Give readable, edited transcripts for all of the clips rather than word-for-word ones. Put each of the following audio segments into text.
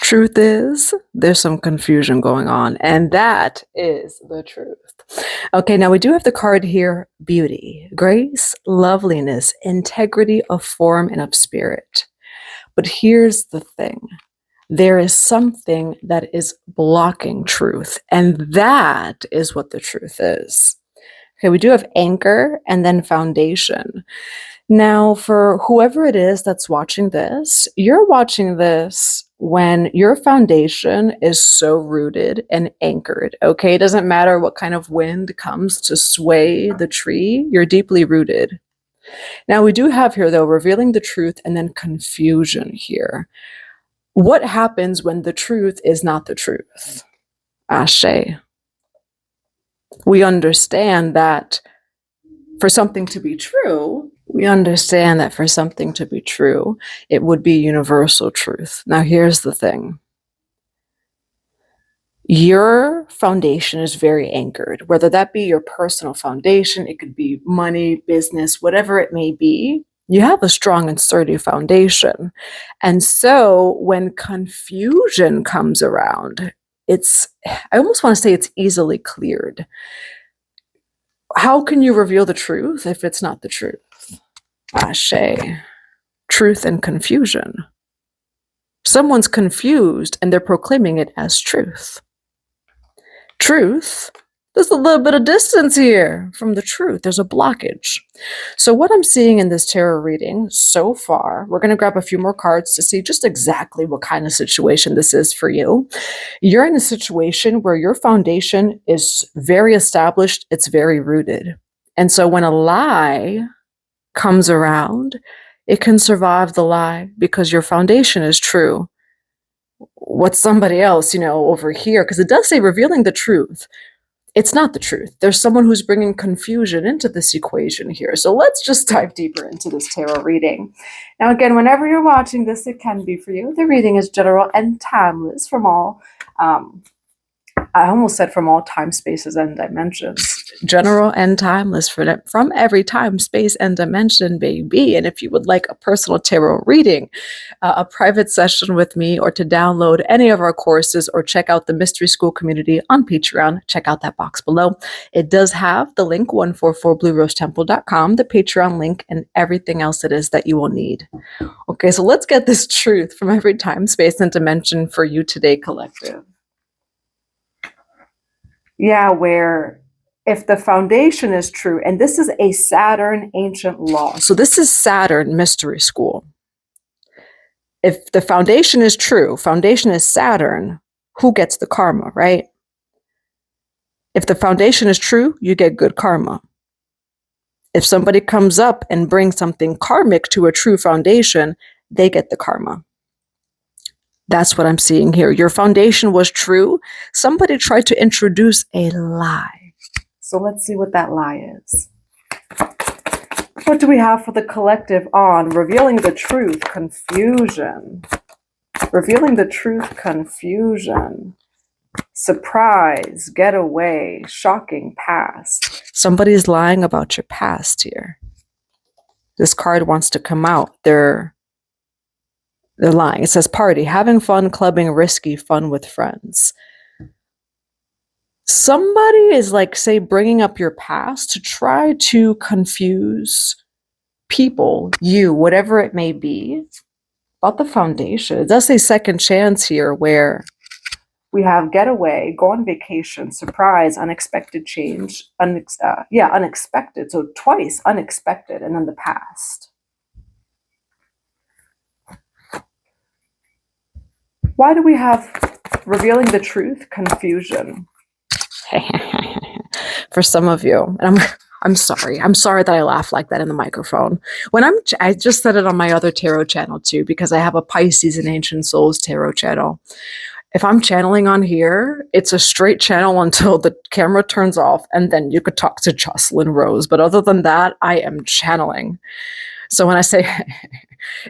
Truth is, there's some confusion going on, and that is the truth. Okay, now we do have the card here, beauty, grace, loveliness, integrity of form and of spirit. But here's the thing. There is something that is blocking truth, and that is what the truth is. Okay, we do have anchor and then foundation. Now, for whoever it is that's watching this, you're watching this when your foundation is so rooted and anchored, okay? It doesn't matter what kind of wind comes to sway the tree, you're deeply rooted. Now, we do have here, though, revealing the truth and then confusion here. What happens when the truth is not the truth? Ashe. We understand that for something to be true, it would be universal truth. Now, here's the thing. Your foundation is very anchored, whether that be your personal foundation, it could be money, business, whatever it may be. You have a strong and sturdy foundation. And so when confusion comes around, I almost want to say it's easily cleared. How can you reveal the truth if it's not the truth? Ashe. Truth and confusion. Someone's confused and they're proclaiming it as truth. Truth, there's a little bit of distance here from the truth. There's a blockage. So what I'm seeing in this tarot reading so far, we're going to grab a few more cards to see just exactly what kind of situation this is for you. You're in a situation where your foundation is very established. It's very rooted. And so when a lie comes around, it can survive the lie because your foundation is true. What's somebody else, over here, because it does say revealing the truth. It's not the truth. There's someone who's bringing confusion into this equation here. So let's just dive deeper into this tarot reading. Now, again, whenever you're watching this, it can be for you. The reading is general and timeless from all, I almost said from all time, spaces, and dimensions. General and timeless from every time, space, and dimension, baby. And if you would like a personal tarot reading, a private session with me, or to download any of our courses or check out the Mystery School community on Patreon, check out that box below. It does have the link 144bluerosetemple.com, the Patreon link, and everything else it is that you will need. Okay, so let's get this truth from every time, space, and dimension for you today, collective. Yeah, where if the foundation is true, and this is a Saturn ancient law. So this is Saturn mystery school. If the foundation is true, foundation is Saturn, who gets the karma, right? If the foundation is true, you get good karma. If somebody comes up and brings something karmic to a true foundation, they get the karma. That's what I'm seeing here. Your foundation was true. Somebody tried to introduce a lie. So let's see what that lie is. What do we have for the collective on revealing the truth, confusion? Revealing the truth, confusion. Surprise, getaway, shocking past. Somebody's lying about your past here. This card wants to come out. They're lying. It says party, having fun, clubbing, risky, fun with friends. Somebody is say bringing up your past to try to confuse people, you, whatever it may be, about the foundation. It does say second chance here, where we have getaway, go on vacation, surprise, unexpected change, unexpected. So twice unexpected, and then the past. Why do we have revealing the truth, confusion? For some of you, and I'm sorry. I'm sorry that I laugh like that in the microphone. I just said it on my other tarot channel too, because I have a Pisces and Ancient Souls tarot channel. If I'm channeling on here, it's a straight channel until the camera turns off, and then you could talk to Jocelyn Rose. But other than that, I am channeling. So when I say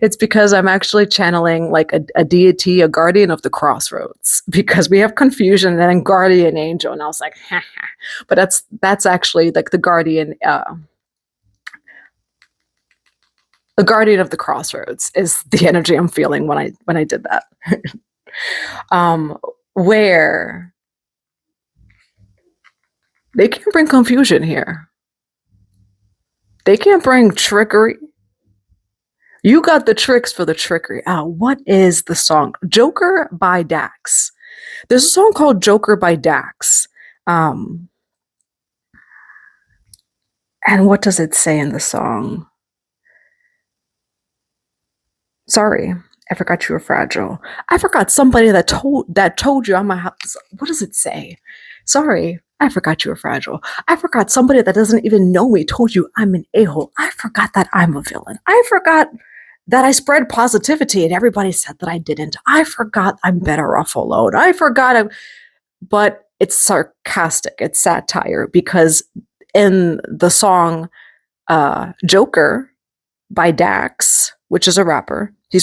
it's because I'm actually channeling a deity, a guardian of the crossroads, because we have confusion and then guardian angel. And I was like, but that's actually the guardian, the guardian of the crossroads is the energy I'm feeling when I did that. where they can't bring confusion here. They can't bring trickery. You got the tricks for the trickery. What is the song? Joker by Dax. There's a song called Joker by Dax. And what does it say in the song? Sorry, I forgot you were fragile. I forgot somebody that told you I'm a house. What does it say? Sorry, I forgot you were fragile. I forgot somebody that doesn't even know me told you I'm an a-hole. I forgot that I'm a villain. I forgot that I spread positivity and everybody said that I didn't. I forgot I'm better off alone. I forgot but it's sarcastic. It's satire because in the song Joker by Dax, which is a rapper, he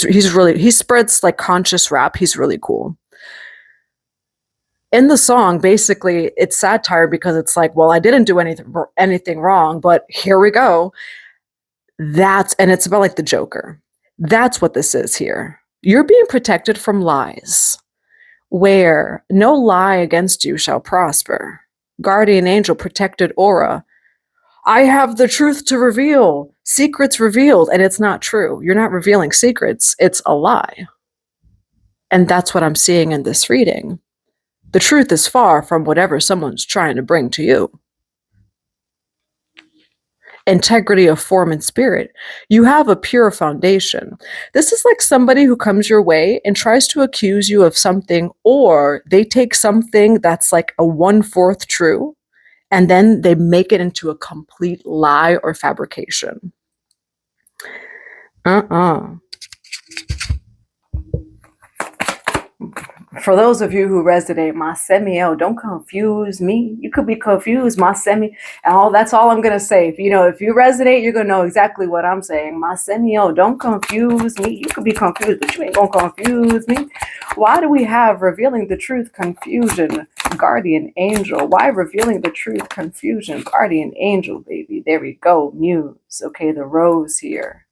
spreads like conscious rap. He's really cool. In the song, basically, it's satire because it's like, well, I didn't do anything wrong, but here we go. And it's about like the Joker. That's what this is here. You're being protected from lies, where no lie against you shall prosper. Guardian angel protected aura. I have the truth to reveal. Secrets revealed, and it's not true. You're not revealing secrets. It's a lie. And that's what I'm seeing in this reading. The truth is far from whatever someone's trying to bring to you. Integrity of form and spirit. You have a pure foundation. This is like somebody who comes your way and tries to accuse you of something, or they take something that's like a 1/4 true, and then they make it into a complete lie or fabrication. For those of you who resonate, my semio, don't confuse me. You could be confused, my semi, and that's all I'm gonna say. If you resonate, you're gonna know exactly what I'm saying. My semio, don't confuse me. You could be confused, but you ain't gonna confuse me. Why do we have revealing the truth, confusion, guardian angel? Why revealing the truth, confusion, guardian angel, baby? There we go, muse. Okay, the rose here.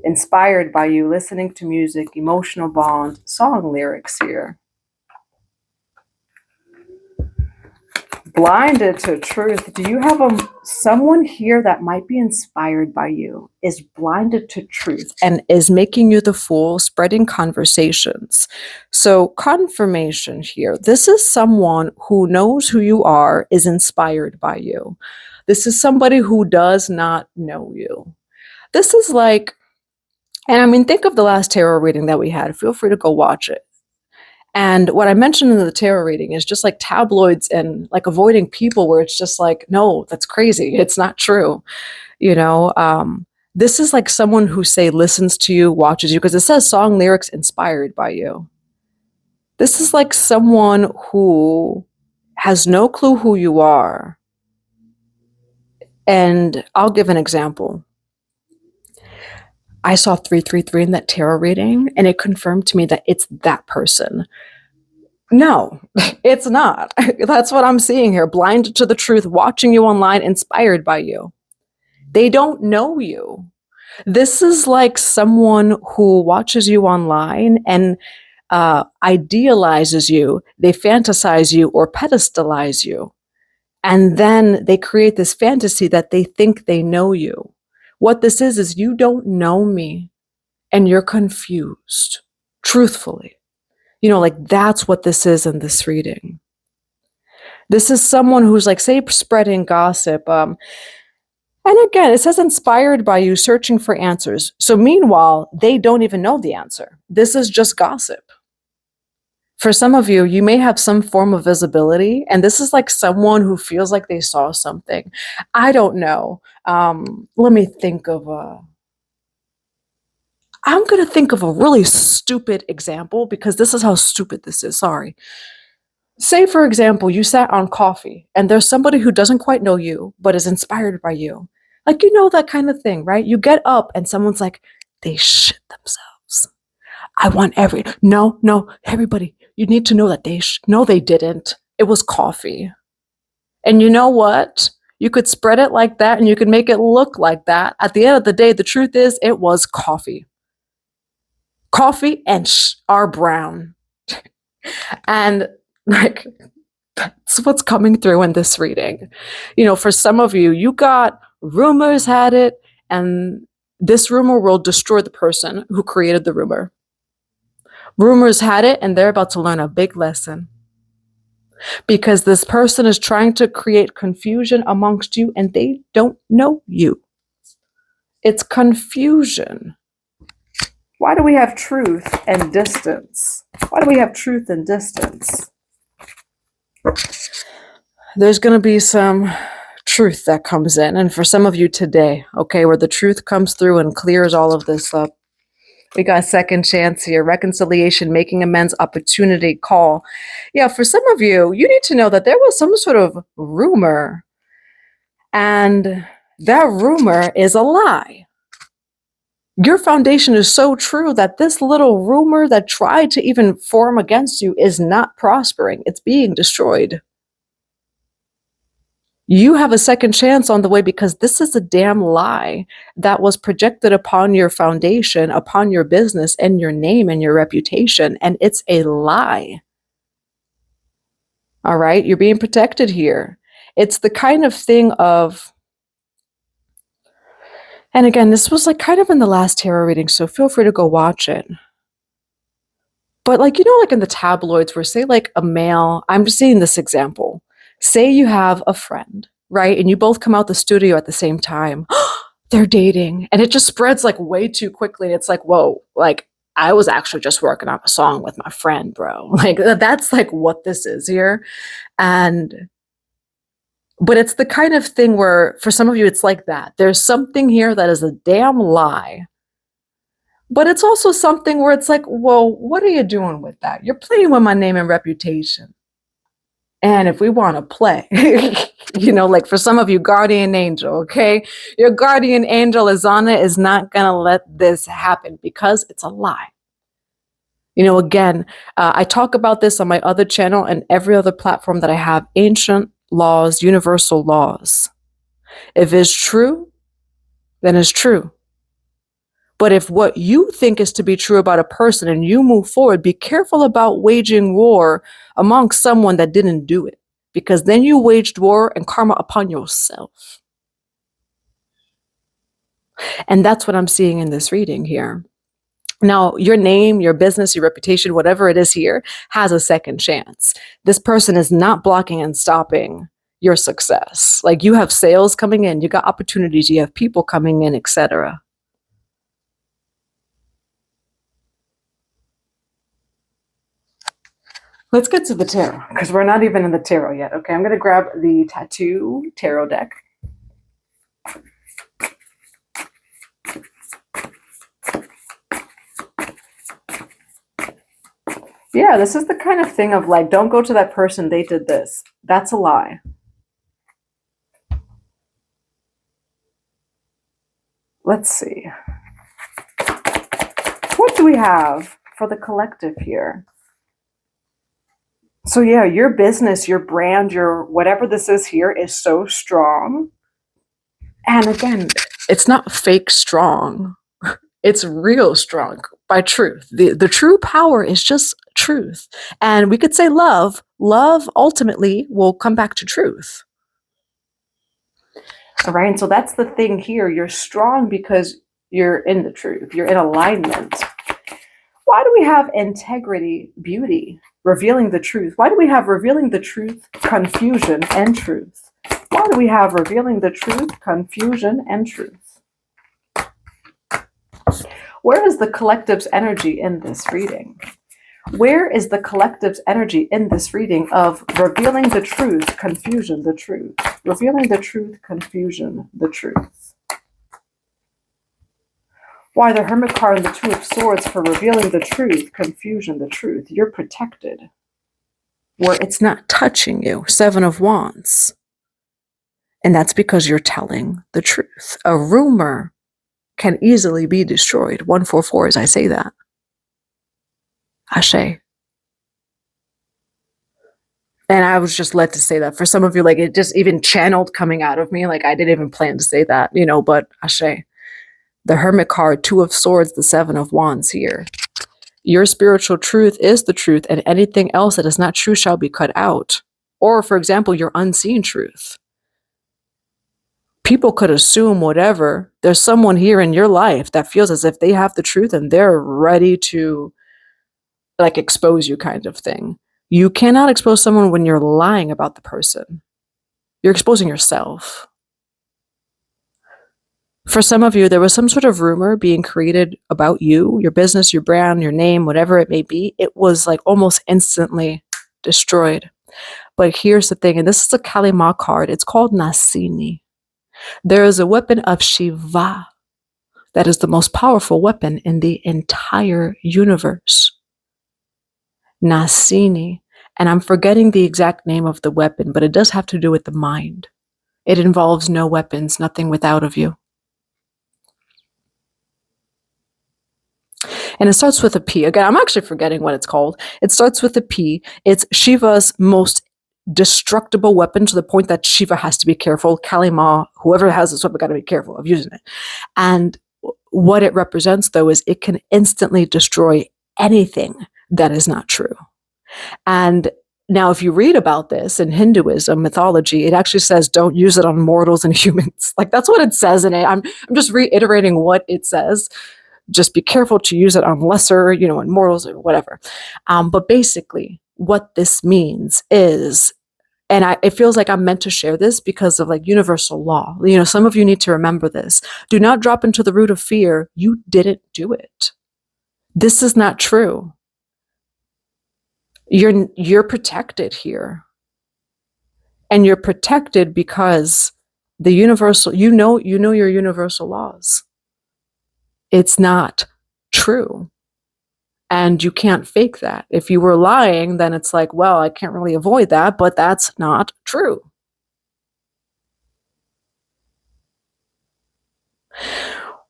Inspired by you, listening to music, emotional bond, song lyrics here. Blinded to truth. Do you have someone here that might be inspired by you, is blinded to truth, and is making you the fool, spreading conversations? So confirmation here. This is someone who knows who you are, is inspired by you. This is somebody who does not know you. This is like, and I mean, think of the last tarot reading that we had. Feel free to go watch it. And what I mentioned in the tarot reading is just like tabloids and like avoiding people where it's just like, no, that's crazy. It's not true. This is like someone who listens to you, watches you, because it says song lyrics inspired by you. This is like someone who has no clue who you are. And I'll give an example. I saw 333 in that tarot reading, and it confirmed to me that it's that person. No, it's not. That's what I'm seeing here. Blinded to the truth, watching you online, inspired by you. They don't know you. This is like someone who watches you online and idealizes you. They fantasize you or pedestalize you. And then they create this fantasy that they think they know you. What this is you don't know me and you're confused, truthfully. That's what this is in this reading. This is someone who's spreading gossip. And again, it says inspired by you, searching for answers. So meanwhile, they don't even know the answer. This is just gossip. For some of you, you may have some form of visibility, and this is like someone who feels like they saw something. I don't know. Let me think of I'm going to think of a really stupid example because this is how stupid this is. Sorry. Say, for example, you sat on coffee and there's somebody who doesn't quite know you, but is inspired by you. That kind of thing, right? You get up and someone's like, they shit themselves. I want no, everybody, you need to know that no, they didn't. It was coffee. And you know what? You could spread it like that and you could make it look like that. At the end of the day, the truth is it was coffee. Coffee and are brown. And like, that's what's coming through in this reading. You know, for some of you, you got rumors had it, and this rumor will destroy the person who created the rumor. Rumors had it, and they're about to learn a big lesson. Because this person is trying to create confusion amongst you, and they don't know you. It's confusion. Why do we have truth and distance? Why do we have truth and distance? There's going to be some truth that comes in. And for some of you today, okay, where the truth comes through and clears all of this up. We got a second chance here, reconciliation, making amends, opportunity, call. Yeah, for some of you, you need to know that there was some sort of rumor, and that rumor is a lie. Your foundation is so true that this little rumor that tried to even form against you is not prospering. It's being destroyed. You have a second chance on the way because this is a damn lie that was projected upon your foundation, upon your business and your name and your reputation. And it's a lie. All right. You're being protected here. It's the kind of thing of, and again, this was like kind of in the last tarot reading, so feel free to go watch it. But like, you know, like in the tabloids where say like a male, I'm just seeing this example. Say you have a friend, right? And you both come out the studio at the same time. They're dating. And it just spreads like way too quickly. It's like, whoa, like I was actually just working on a song with my friend, bro. Like that's like what this is here. But it's the kind of thing where for some of you, it's like that. There's something here that is a damn lie. But it's also something where it's like, well, what are you doing with that? You're playing with my name and reputation. And if we want to play, you know, like for some of you, guardian angel, okay? Your guardian angel, Azana, is not going to let this happen because it's a lie. You know, again, I talk about this on my other channel and every other platform that I have, ancient laws, universal laws. If it's true, then it's true. But if what you think is to be true about a person and you move forward, be careful about waging war amongst someone that didn't do it, because then you waged war and karma upon yourself. And that's what I'm seeing in this reading here. Now, your name, your business, your reputation, whatever it is here, has a second chance. This person is not blocking and stopping your success. Like you have sales coming in, you got opportunities, you have people coming in, etc. Let's get to the tarot, because we're not even in the tarot yet. Okay, I'm going to grab the tattoo tarot deck. Yeah, this is the kind of thing of like, don't go to that person, they did this. That's a lie. Let's see. What do we have for the collective here? So yeah, your business, your brand, your whatever this is here is so strong. And again, it's not fake strong. It's real strong by truth. The true power is just truth. And we could say love. Love ultimately will come back to truth. All right. And so that's the thing here. You're strong because you're in the truth. You're in alignment. Why do we have integrity, beauty, revealing the truth? Why do we have revealing the truth, confusion, and truth? Why do we have revealing the truth, confusion, and truth? Where is the collective's energy in this reading? Where is the collective's energy in this reading of revealing the truth, confusion, the truth? Revealing the truth, confusion, the truth. Why the Hermit card and the Two of Swords for revealing the truth, confusion, the truth. You're protected. Where it's not touching you. Seven of Wands. And that's because you're telling the truth. A rumor can easily be destroyed. 144 as I say that. Ashe. And I was just led to say that. For some of you, like it just even channeled coming out of me. Like I didn't even plan to say that, you know, but Ashe. The Hermit card, Two of Swords, the Seven of Wands here. Your spiritual truth is the truth, and anything else that is not true shall be cut out. Or, for example, your unseen truth. People could assume whatever. There's someone here in your life that feels as if they have the truth and they're ready to like expose you, kind of thing. You cannot expose someone when you're lying about the person. You're exposing yourself. For some of you, there was some sort of rumor being created about you, your business, your brand, your name, whatever it may be. It was like almost instantly destroyed. But here's the thing, and this is a Kali Ma card. It's called Nasini. There is a weapon of Shiva that is the most powerful weapon in the entire universe. Nasini. And I'm forgetting the exact name of the weapon, but it does have to do with the mind. It involves no weapons, nothing without of you. And it starts with a P. Again, I'm actually forgetting what it's called. It starts with a P. It's Shiva's most destructible weapon, to the point that Shiva has to be careful. Kali Ma, whoever has this weapon, got to be careful of using it. And what it represents, though, is it can instantly destroy anything that is not true. And now, if you read about this in Hinduism mythology, it actually says don't use it on mortals and humans. Like, that's what it says in it. I'm just reiterating what it says. Just be careful to use it on lesser, on mortals or whatever. But basically, what this means is, and it feels like I'm meant to share this because of like universal law. Some of you need to remember this. Do not drop into the root of fear. You didn't do it. This is not true. You're protected here. And you're protected because the universal, you know your universal laws. It's not true. And you can't fake that. If you were lying, then it's like, well, I can't really avoid that, but that's not true.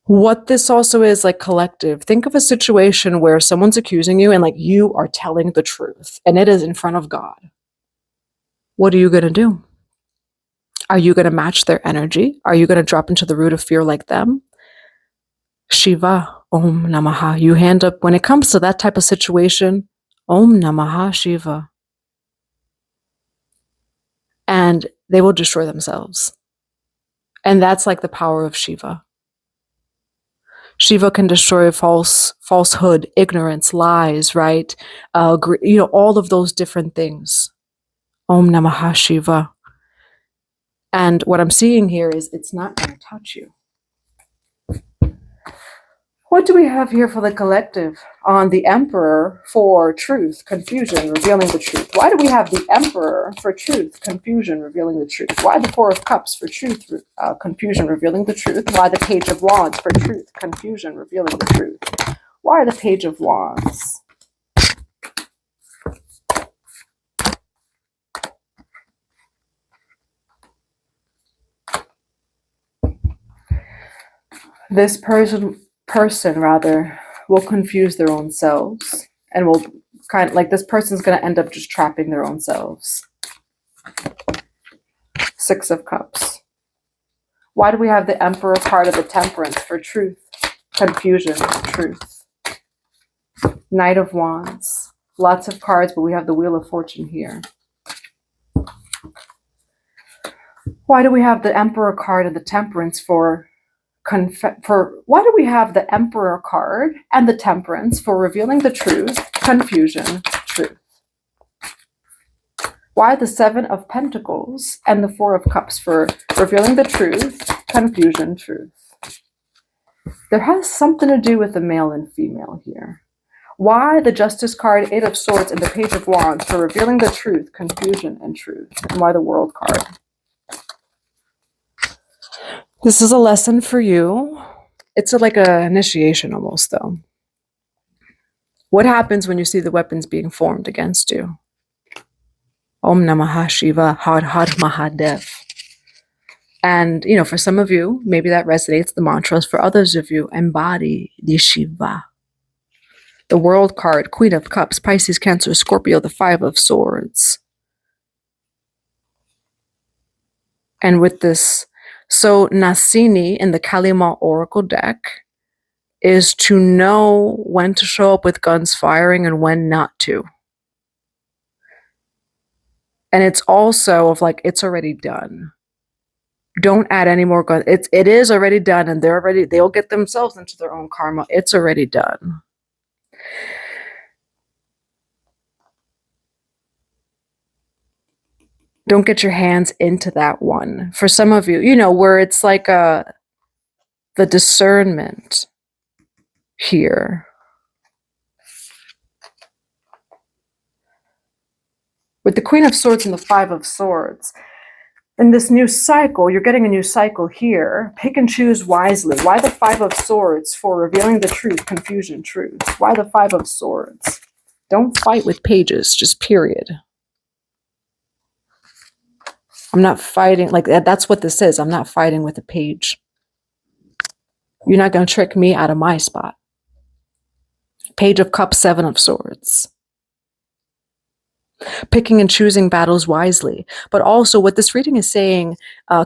What this also is, like, collective. Think of a situation where someone's accusing you and like you are telling the truth and it is in front of God. What are you going to do? Are you going to match their energy? Are you going to drop into the root of fear like them? Shiva, Om Namaha. You hand up, when it comes to that type of situation, Om Namaha Shiva. And they will destroy themselves. And that's like the power of Shiva. Shiva can destroy falsehood, ignorance, lies, right? All of those different things. Om Namaha Shiva. And what I'm seeing here is it's not going to touch you. What do we have here for the collective? On the Emperor for truth, confusion, revealing the truth. Why do we have the Emperor for truth, confusion, revealing the truth? Why the Four of Cups for truth, confusion, revealing the truth? Why the Page of Wands for truth, confusion, revealing the truth? Why the Page of Wands? This person will confuse their own selves and will kind of like, this person's going to end up just trapping their own selves. Six of Cups. Why do we have the Emperor card of the Temperance for truth, confusion, truth? Knight of Wands. Lots of cards, but we have the Wheel of Fortune here. Why do we have the Emperor card of the Temperance why do we have the Emperor card and the Temperance for revealing the truth, confusion, truth? Why the Seven of Pentacles and the Four of Cups for revealing the truth, confusion, truth? There has something to do with the male and female here. Why the Justice card, Eight of Swords, and the Page of Wands for revealing the truth, confusion, and truth? And why the World card? This is a lesson for you. It's like an initiation almost, though. What happens when you see the weapons being formed against you? Om Namaha Shiva, Har Har Mahadev. And, for some of you, maybe that resonates, the mantras. For others of you, embody the Shiva. The World card, Queen of Cups, Pisces, Cancer, Scorpio, the Five of Swords. And with this, so Nasini in the Kali Ma Oracle deck is to know when to show up with guns firing and when not to. And it's also of like, it's already done. Don't add any more guns. It is already done, and they'll get themselves into their own karma. It's already done. Don't get your hands into that one. For some of you, where it's like the discernment here. With the Queen of Swords and the Five of Swords, in this new cycle, you're getting a new cycle here. Pick and choose wisely. Why the Five of Swords? For revealing the truth, confusion, truth. Why the Five of Swords? Don't fight with pages, just period. I'm not fighting, like that's what this is. I'm not fighting with a page. You're not going to trick me out of my spot. Page of Cups, Seven of Swords. Picking and choosing battles wisely. But also what this reading is saying,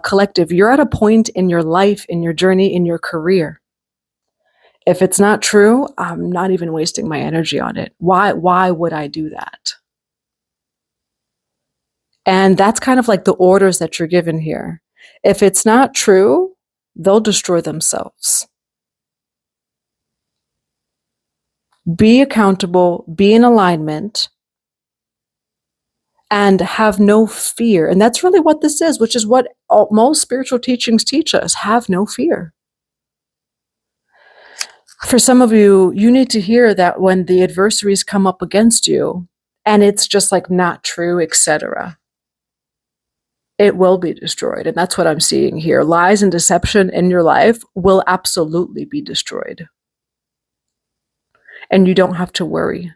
collective, you're at a point in your life, in your journey, in your career. If it's not true, I'm not even wasting my energy on it. Why would I do that? And that's kind of like the orders that you're given here. If it's not true, they'll destroy themselves. Be accountable, be in alignment, and have no fear. And that's really what this is, which is what most spiritual teachings teach us. Have no fear. For some of you, you need to hear that when the adversaries come up against you, and it's just like not true, etc., it will be destroyed. And that's what I'm seeing here. Lies and deception in your life will absolutely be destroyed. And you don't have to worry.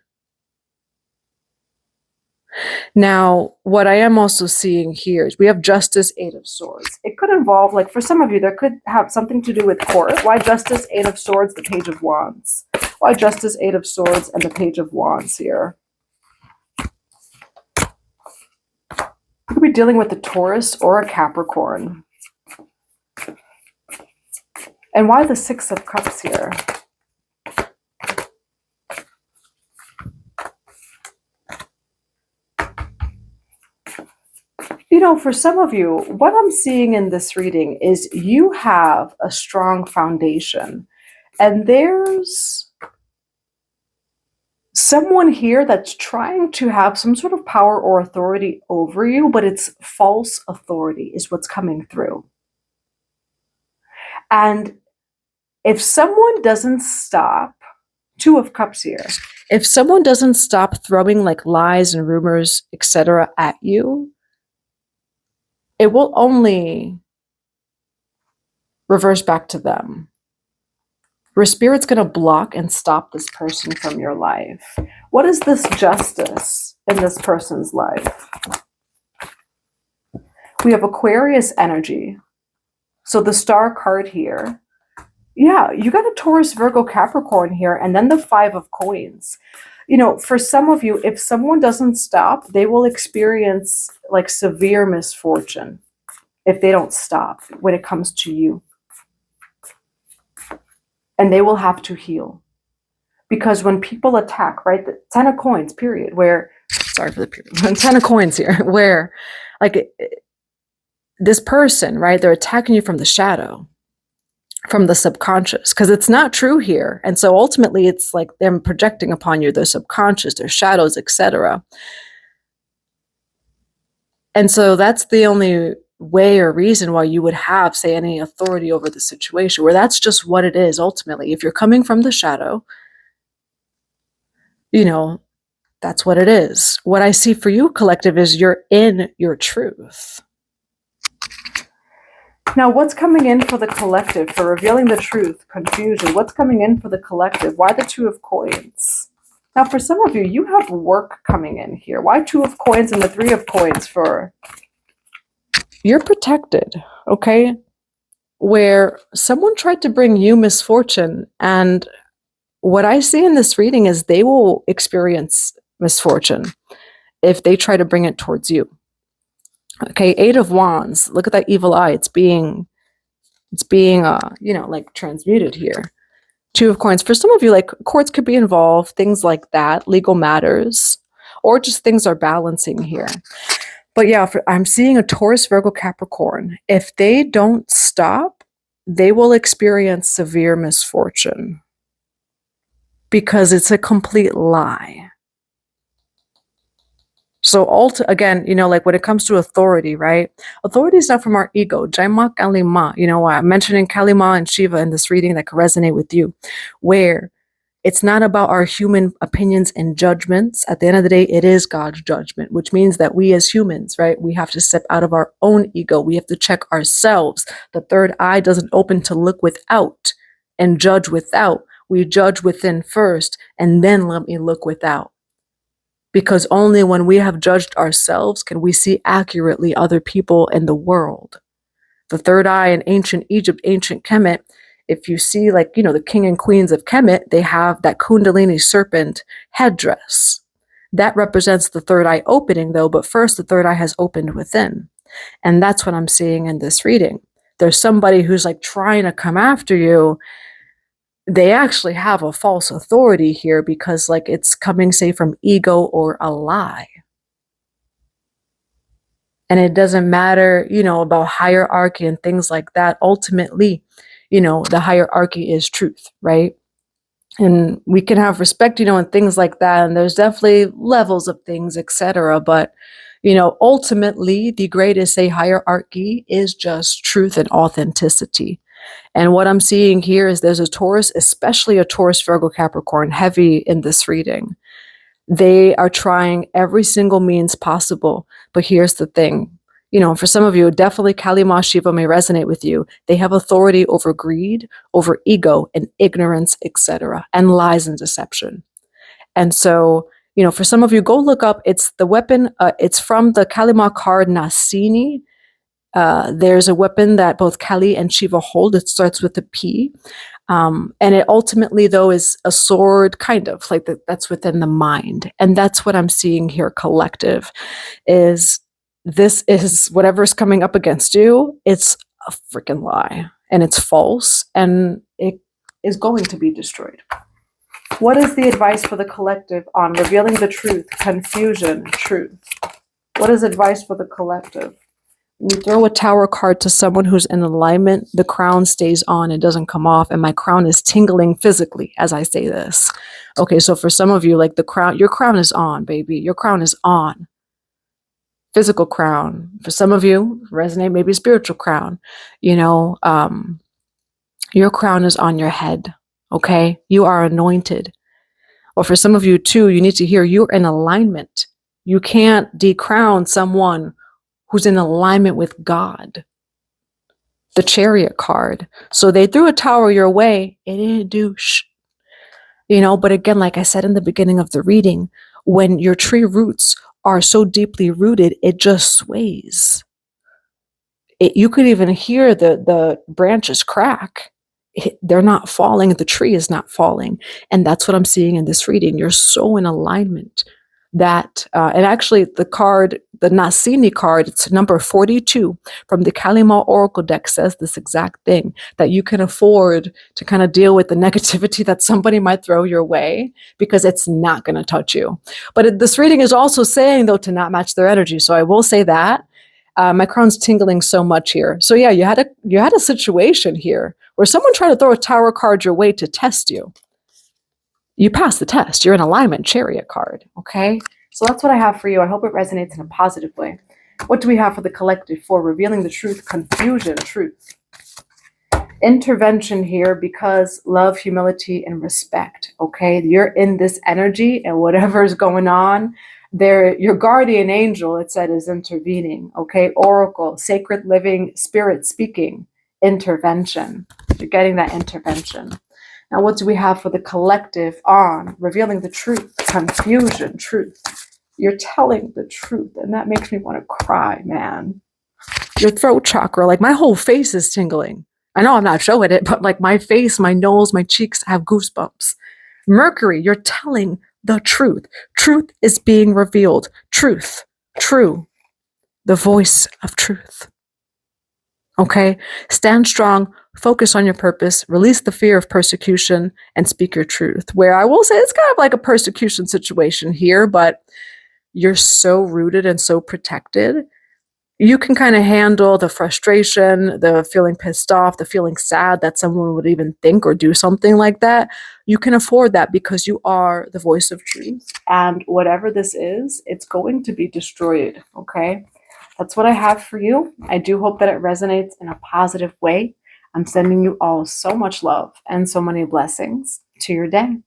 Now, what I am also seeing here is we have Justice, Eight of Swords. It could involve, like for some of you, there could have something to do with court. Why Justice, Eight of Swords, the Page of Wands? Why Justice, Eight of Swords, and the Page of Wands here? You could be dealing with a Taurus or a Capricorn. And why the Six of Cups here? For some of you, what I'm seeing in this reading is you have a strong foundation. And there's someone here that's trying to have some sort of power or authority over you, but it's false authority is what's coming through. And if someone doesn't stop, Two of Cups here, if someone doesn't stop throwing like lies and rumors, etc. at you, it will only reverse back to them. Your spirit's going to block and stop this person from your life. What is this justice in this person's life? We have Aquarius energy. So the Star card here. Yeah, you got a Taurus, Virgo, Capricorn here, and then the Five of Coins. For some of you, if someone doesn't stop, they will experience like severe misfortune if they don't stop when it comes to you. And they will have to heal. Because when people attack, right, the Ten of Coins, period, where, sorry for the period, Ten of Coins here, where like this person, right, they're attacking you from the shadow, from the subconscious, because it's not true here. And so ultimately it's like them projecting upon you their subconscious, their shadows, etc. And so that's the only way or reason why you would have, say, any authority over the situation, where that's just what it is ultimately. If you're coming from the shadow, that's what it is. What I see for you, collective, is you're in your truth. Now, what's coming in for the collective for revealing the truth, confusion? What's coming in for the collective? Why the Two of Coins? Now, for some of you, you have work coming in here. Why Two of Coins and the Three of Coins? For you're protected, okay? Where someone tried to bring you misfortune, and what I see in this reading is they will experience misfortune if they try to bring it towards you. Okay, Eight of Wands. Look at that evil eye. It's being like transmuted here. Two of Coins. For some of you, like courts could be involved, things like that, legal matters, or just things are balancing here. But yeah, I'm seeing a Taurus, Virgo, Capricorn. If they don't stop, they will experience severe misfortune because it's a complete lie. So again, you know, like when it comes to authority, right? Authority is not from our ego. Jaimak Kalima, you know, I'm mentioning Kalima and Shiva in this reading that could resonate with you, where it's not about our human opinions and judgments. At the end of the day, it is God's judgment, which means that we as humans, right, we have to step out of our own ego. We have to check ourselves. The third eye doesn't open to look without and judge without. We judge within first, and then let me look without. Because only when we have judged ourselves can we see accurately other people in the world. The third eye in ancient Egypt, ancient Kemet, if you see, like, you know, the king and queens of Kemet, they have that Kundalini serpent headdress. That represents the third eye opening, though, but first the third eye has opened within. And that's what I'm seeing in this reading. There's somebody who's like trying to come after you. They actually have a false authority here because, like, it's coming, say, from ego or a lie. And it doesn't matter, you know, about hierarchy and things like that. Ultimately, you know, the hierarchy is truth, right? And we can have respect, you know, and things like that. And there's definitely levels of things, etc. But, you know, ultimately, the greatest, say, hierarchy is just truth and authenticity. And what I'm seeing here is there's a Taurus, especially a Taurus, Virgo, Capricorn, heavy in this reading. They are trying every single means possible. But here's the thing. You know, for some of you, definitely Kalima, Shiva may resonate with you. They have authority over greed, over ego, and ignorance, etc., and lies and deception. And so, you know, for some of you, go look up. It's the weapon. It's from the Kalima card Nasini. There's a weapon that both Kali and Shiva hold. It starts with a P. And it ultimately, though, is a sword, kind of like that's within the mind. And that's what I'm seeing here, collective, is this is whatever's coming up against you. It's a freaking lie and it's false and it is going to be destroyed. What is the advice for the collective on revealing the truth, confusion, truth? What is advice for the collective? You throw a tower card to someone who's in alignment, the crown stays on, it doesn't come off, and my crown is tingling physically as I say this. Okay, so for some of you, like the crown, your crown is on, baby. Your crown is on. Physical crown. For some of you, resonate maybe spiritual crown. You know, your crown is on your head, okay? You are anointed. Or for some of you too, you need to hear you're in alignment. You can't decrown someone who's in alignment with God. The Chariot card. So they threw a tower your way. It didn't do you know, but again, like I said in the beginning of the reading, when your tree roots are so deeply rooted, it just sways. You could even hear the branches crack. They're not falling. The tree is not falling. And that's what I'm seeing in this reading. You're so in alignment that, and actually the card, the Nasini card, it's number 42 from the Kalima Oracle deck says this exact thing, that you can afford to kind of deal with the negativity that somebody might throw your way because it's not going to touch you. But this reading is also saying, though, to not match their energy. So I will say that. My crown's tingling so much here. So yeah, you had a situation here where someone tried to throw a tower card your way to test you. You passed the test. You're in alignment, Chariot card, okay? So that's what I have for you. I hope it resonates in a positive way. What do we have for the collective for revealing the truth, confusion, truth? Intervention here because love, humility, and respect, okay? You're in this energy and whatever is going on, your guardian angel, it said, is intervening, okay? Oracle, sacred living spirit speaking, intervention. You're getting that intervention. Now, what do we have for the collective on revealing the truth, confusion, truth? You're telling the truth, and that makes me want to cry, man. Your throat chakra, like my whole face is tingling. I know I'm not showing it, but like my face, my nose, my cheeks have goosebumps. Mercury, you're telling the truth. Truth is being revealed. Truth, true, the voice of truth. Okay, stand strong, Focus on your purpose, release the fear of persecution, and speak your truth. Where I will say it's kind of like a persecution situation here, but you're so rooted and so protected. You can kind of handle the frustration, the feeling pissed off, the feeling sad that someone would even think or do something like that. You can afford that because you are the voice of truth. And whatever this is, it's going to be destroyed, okay? That's what I have for you. I do hope that it resonates in a positive way. I'm sending you all so much love and so many blessings to your day.